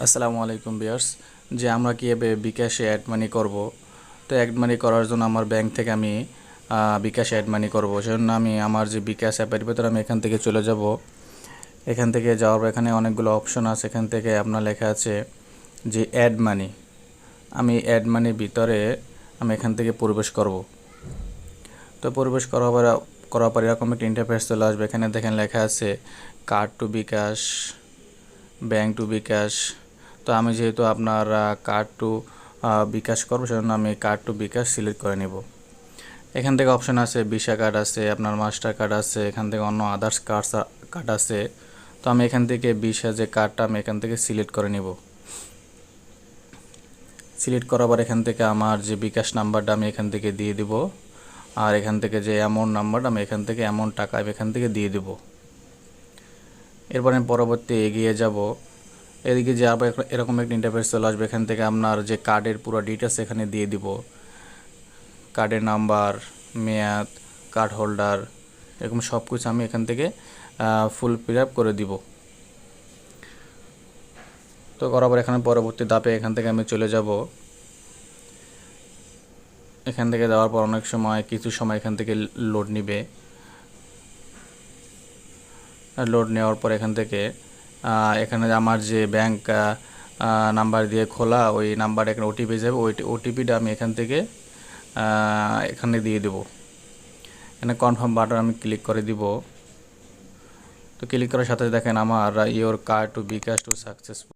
আসসালামু আলাইকুম ভিউয়ার্স। যে আমরা কীভাবে বিকাশে অ্যাড মানি করব। তো অ্যাড মানি করার জন্য আমার ব্যাংক থেকে আমি বিকাশে অ্যাড মানি করব। সেজন্য আমি আমার যে বিকাশ অ্যাপের ভিতরে আমি এখান থেকে চলে যাব। এখান থেকে যাওয়ার পর এখানে অনেকগুলো অপশন আছে। এখান থেকে আপনার লেখা আছে যে অ্যাড মানি। আমি অ্যাড মানির ভিতরে আমি এখান থেকে প্রবেশ করব। তো প্রবেশ করার পর এরকম একটা ইন্টারফেস চলে আসবে। এখানে দেখেন লেখা আছে card to bKash, bank to bKash. তো আমি যেহেতু আপনার কার্ড টু বিকাশ করবো, সেজন্য আমি কার্ড টু বিকাশ সিলেক্ট করে নেব। এখান থেকে অপশন আছে ভিসা কার্ড আছে, আপনার মাস্টার কার্ড আছে, এখান থেকে অন্য আদার্স কার্ড আছে। তো আমি এখান থেকে ভিসা যে কার্ডটা আমি এখান থেকে সিলেক্ট করে নেব। সিলেক্ট করার পর এখান থেকে আমার যে বিকাশ নাম্বারটা আমি এখান থেকে দিয়ে দিব, আর এখান থেকে যে অ্যামাউন্ট নাম্বারটা আমি এখান থেকে অ্যামাউন্ট টাকা আমি এখান থেকে দিয়ে দেব। এরপর আমি পরবর্তী এগিয়ে যাব। এদিকে যে আবার এরকম একটা ইন্টারফেস চলে আসবে। এখান থেকে আপনার যে কার্ডের পুরো ডিটেলস এখানে দিয়ে দিব, কার্ডের নাম্বার, মেয়াদ, কার্ড হোল্ডার, এরকম সব কিছু আমি এখান থেকে ফুল ফিল আপ করে দিব। তো করার পর এখানে পরবর্তী ধাপে এখান থেকে আমি চলে যাব। এখান থেকে দেওয়ার পর অনেক সময় কিছু সময় এখান থেকে লোড নিবে। লোড নেওয়ার পর এখান থেকে এখানে আমার যে ব্যাংক নাম্বার দিয়ে খোলা ওই নাম্বার এখানে ওটিপি যাবে। ওই ওটিপিটা আমি এখান থেকে এখানে দিয়ে দেব। এখানে কনফার্ম বাটন আমি ক্লিক করে দিব। তো ক্লিক করার সাথে দেখেন আমার your card to bKash to successful.